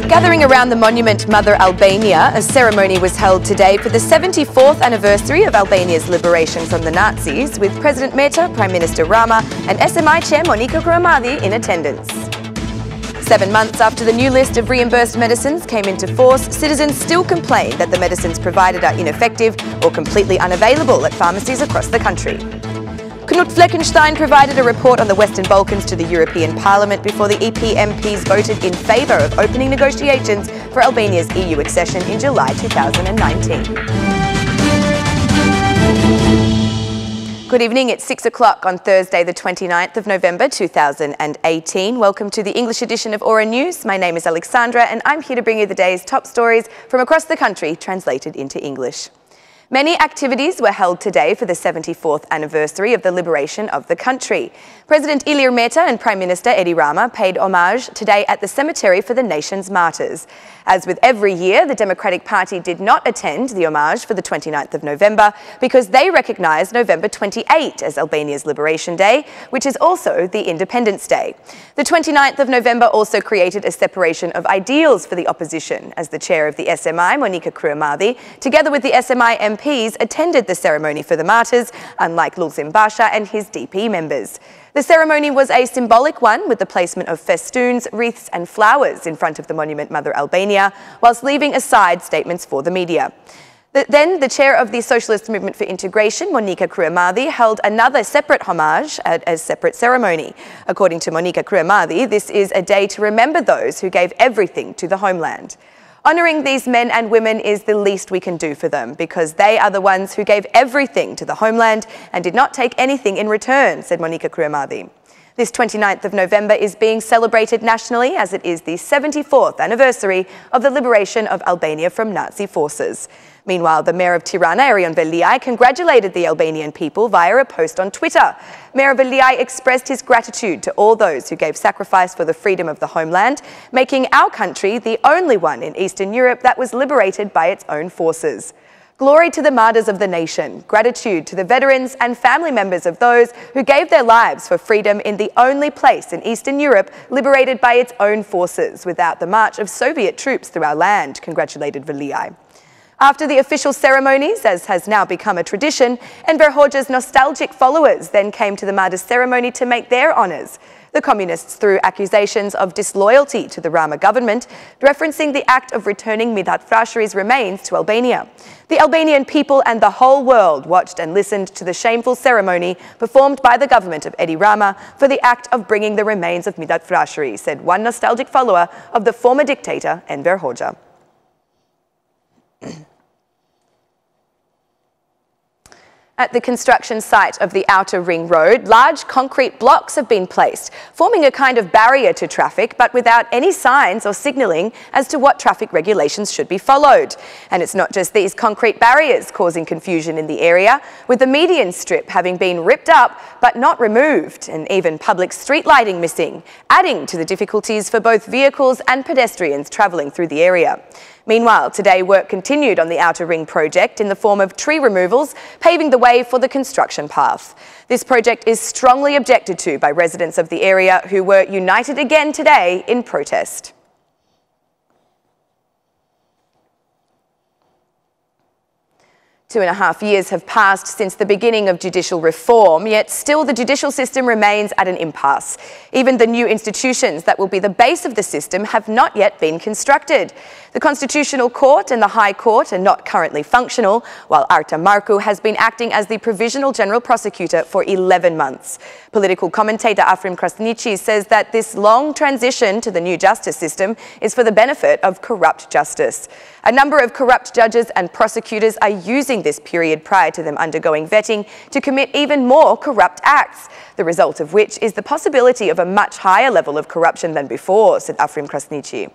Gathering around the monument Mother Albania, a ceremony was held today for the 74th anniversary of Albania's liberation from the Nazis, with President Meta, Prime Minister Rama and SMI Chair Monica Gruamadi in attendance. 7 months after the new list of reimbursed medicines came into force, citizens still complain that the medicines provided are ineffective or completely unavailable at pharmacies across the country. Knut Fleckenstein provided a report on the Western Balkans to the European Parliament before the EP MPs voted in favour of opening negotiations for Albania's EU accession in July 2019. Good evening, it's 6 o'clock on Thursday the 29th of November 2018. Welcome to the English edition of Aura News. My name is Alexandra and I'm here to bring you the day's top stories from across the country translated into English. Many activities were held today for the 74th anniversary of the liberation of the country. President Ilir Meta and Prime Minister Edi Rama paid homage today at the cemetery for the nation's martyrs. As with every year, the Democratic Party did not attend the homage for the 29th of November because they recognised November 28 as Albania's Liberation Day, which is also the Independence Day. The 29th of November also created a separation of ideals for the opposition, as the chair of the SMI, Monica Gruamadi, together with the SMI MPs, attended the ceremony for the martyrs, unlike Lulzim Basha and his DP members. The ceremony was a symbolic one, with the placement of festoons, wreaths and flowers in front of the monument Mother Albania, whilst leaving aside statements for the media. Then the chair of the Socialist Movement for Integration, Monica Gruamadi, held another separate homage at a separate ceremony. According to Monica Gruamadi, this is a day to remember those who gave everything to the homeland. Honouring these men and women is the least we can do for them, because they are the ones who gave everything to the homeland and did not take anything in return, said Monica Gruamadi. This 29th of November is being celebrated nationally as it is the 74th anniversary of the liberation of Albania from Nazi forces. Meanwhile, the Mayor of Tirana, Erion Veliaj, congratulated the Albanian people via a post on Twitter. Mayor Veliaj expressed his gratitude to all those who gave sacrifice for the freedom of the homeland, making our country the only one in Eastern Europe that was liberated by its own forces. Glory to the martyrs of the nation, gratitude to the veterans and family members of those who gave their lives for freedom in the only place in Eastern Europe liberated by its own forces without the march of Soviet troops through our land, congratulated Veliaj. After the official ceremonies, as has now become a tradition, Enver Hoxha's nostalgic followers then came to the martyrs' ceremony to make their honours. The communists threw accusations of disloyalty to the Rama government, referencing the act of returning Mithat Frashëri's remains to Albania. The Albanian people and the whole world watched and listened to the shameful ceremony performed by the government of Edi Rama for the act of bringing the remains of Mithat Frashëri, said one nostalgic follower of the former dictator, Enver Hoxha. At the construction site of the Outer Ring Road, large concrete blocks have been placed, forming a kind of barrier to traffic, but without any signs or signalling as to what traffic regulations should be followed. And it's not just these concrete barriers causing confusion in the area, with the median strip having been ripped up but not removed, and even public street lighting missing, adding to the difficulties for both vehicles and pedestrians travelling through the area. Meanwhile, today work continued on the Outer Ring project in the form of tree removals, paving the way for the construction path. This project is strongly objected to by residents of the area who were united again today in protest. 2.5 years have passed since the beginning of judicial reform, yet still the judicial system remains at an impasse. Even the new institutions that will be the base of the system have not yet been constructed. The Constitutional Court and the High Court are not currently functional, while Arta Marku has been acting as the Provisional General Prosecutor for 11 months. Political commentator Afrim Krasniqi says that this long transition to the new justice system is for the benefit of corrupt justice. A number of corrupt judges and prosecutors are using this period prior to them undergoing vetting to commit even more corrupt acts, the result of which is the possibility of a much higher level of corruption than before, said Afrim Krasniqi.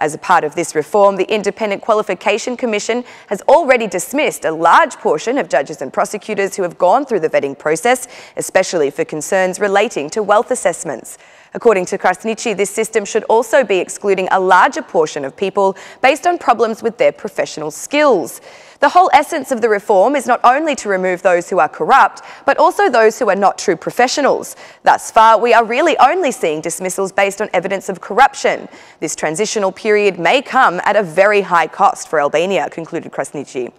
As a part of this reform, the Independent Qualification Commission has already dismissed a large portion of judges and prosecutors who have gone through the vetting process, especially for concerns relating to wealth assessments. According to Krasniqi, this system should also be excluding a larger portion of people based on problems with their professional skills. The whole essence of the reform is not only to remove those who are corrupt, but also those who are not true professionals. Thus far, we are really only seeing dismissals based on evidence of corruption. This transitional period may come at a very high cost for Albania, concluded Krasniqi.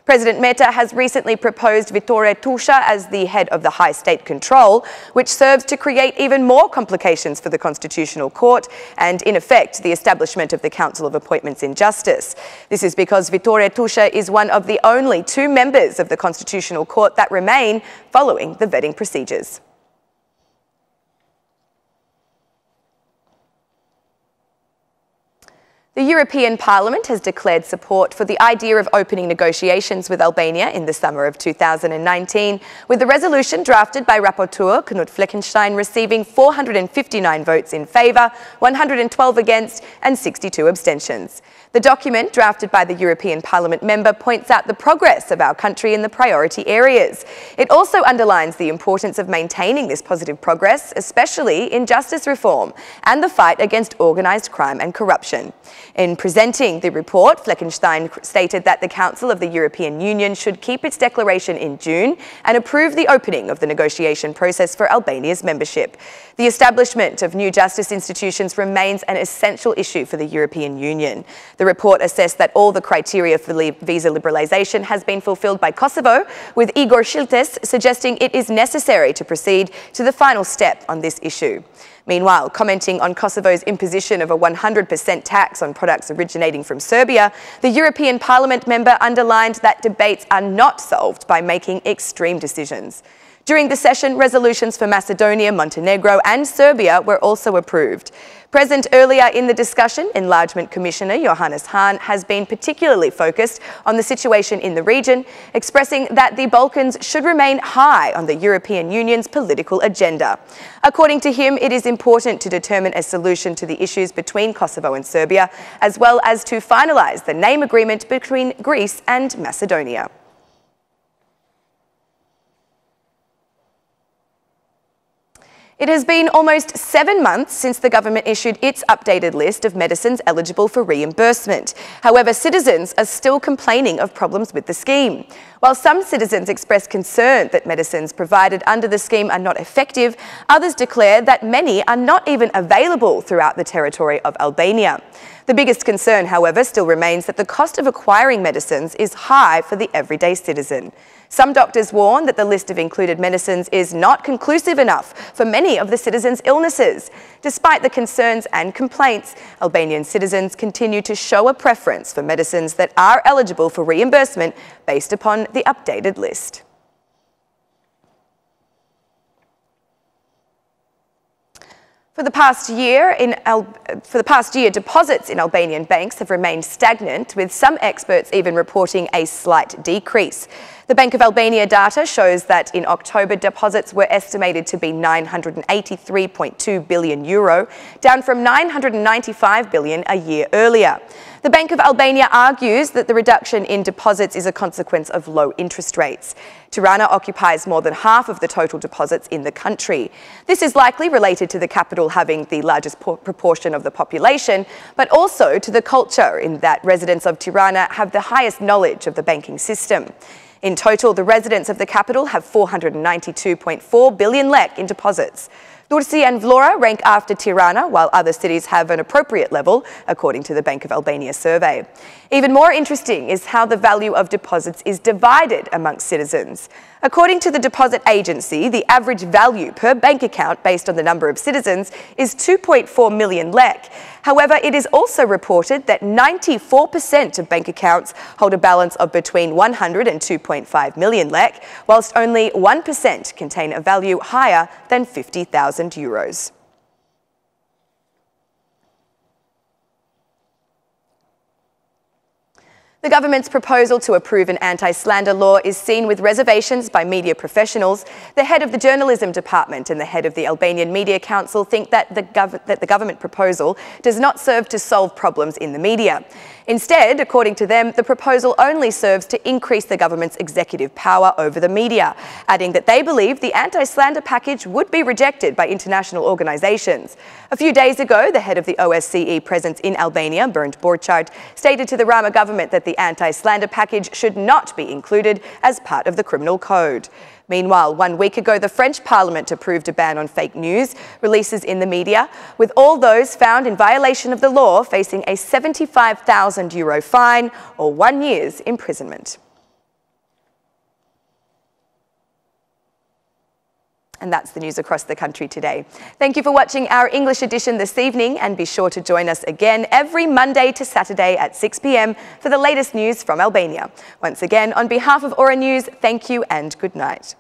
President Meta has recently proposed Vittore Tusha as the head of the High State Control, which serves to create even more complications for the Constitutional Court and, in effect, the establishment of the Council of Appointments in Justice. This is because Vittore Tusha is one of the only 2 members of the Constitutional Court that remain following the vetting procedures. The European Parliament has declared support for the idea of opening negotiations with Albania in the summer of 2019, with the resolution drafted by Rapporteur Knut Fleckenstein receiving 459 votes in favour, 112 against and 62 abstentions. The document, drafted by the European Parliament member, points out the progress of our country in the priority areas. It also underlines the importance of maintaining this positive progress, especially in justice reform and the fight against organised crime and corruption. In presenting the report, Fleckenstein stated that the Council of the European Union should keep its declaration in June and approve the opening of the negotiation process for Albania's membership. The establishment of new justice institutions remains an essential issue for the European Union. The report assessed that all the criteria for visa liberalisation has been fulfilled by Kosovo, with Igor Šiltes suggesting it is necessary to proceed to the final step on this issue. Meanwhile, commenting on Kosovo's imposition of a 100% tax on products originating from Serbia, the European Parliament member underlined that debates are not solved by making extreme decisions. During the session, resolutions for Macedonia, Montenegro and Serbia were also approved. Present earlier in the discussion, Enlargement Commissioner Johannes Hahn has been particularly focused on the situation in the region, expressing that the Balkans should remain high on the European Union's political agenda. According to him, it is important to determine a solution to the issues between Kosovo and Serbia, as well as to finalise the name agreement between Greece and Macedonia. It has been almost 7 months since the government issued its updated list of medicines eligible for reimbursement. However, citizens are still complaining of problems with the scheme. While some citizens express concern that medicines provided under the scheme are not effective, others declare that many are not even available throughout the territory of Albania. The biggest concern, however, still remains that the cost of acquiring medicines is high for the everyday citizen. Some doctors warn that the list of included medicines is not conclusive enough for many of the citizens' illnesses. Despite the concerns and complaints, Albanian citizens continue to show a preference for medicines that are eligible for reimbursement based upon the updated list. For the past year, deposits in Albanian banks have remained stagnant, with some experts even reporting a slight decrease. The Bank of Albania data shows that in October, deposits were estimated to be €983.2 billion, down from €995 billion a year earlier. The Bank of Albania argues that the reduction in deposits is a consequence of low interest rates. Tirana occupies more than half of the total deposits in the country. This is likely related to the capital having the largest proportion of the population, but also to the culture in that residents of Tirana have the highest knowledge of the banking system. In total, the residents of the capital have 492.4 billion lek in deposits. Durrësi and Vlora rank after Tirana, while other cities have an appropriate level, according to the Bank of Albania survey. Even more interesting is how the value of deposits is divided amongst citizens. According to the deposit agency, the average value per bank account based on the number of citizens is 2.4 million lek. However, it is also reported that 94% of bank accounts hold a balance of between 100 and 2.5 million lek, whilst only 1% contain a value higher than 50,000 euros. The government's proposal to approve an anti-slander law is seen with reservations by media professionals. The head of the journalism department and the head of the Albanian Media Council think that the government proposal does not serve to solve problems in the media. Instead, according to them, the proposal only serves to increase the government's executive power over the media, adding that they believe the anti-slander package would be rejected by international organisations. A few days ago, the head of the OSCE presence in Albania, Bernd Borchardt, stated to the Rama government that the anti-slander package should not be included as part of the criminal code. Meanwhile, 1 week ago, the French Parliament approved a ban on fake news releases in the media, with all those found in violation of the law facing a €75,000 fine or 1 year's imprisonment. And that's the news across the country today. Thank you for watching our English edition this evening, and be sure to join us again every Monday to Saturday at 6 p.m. for the latest news from Albania. Once again, on behalf of Aura News, thank you and good night.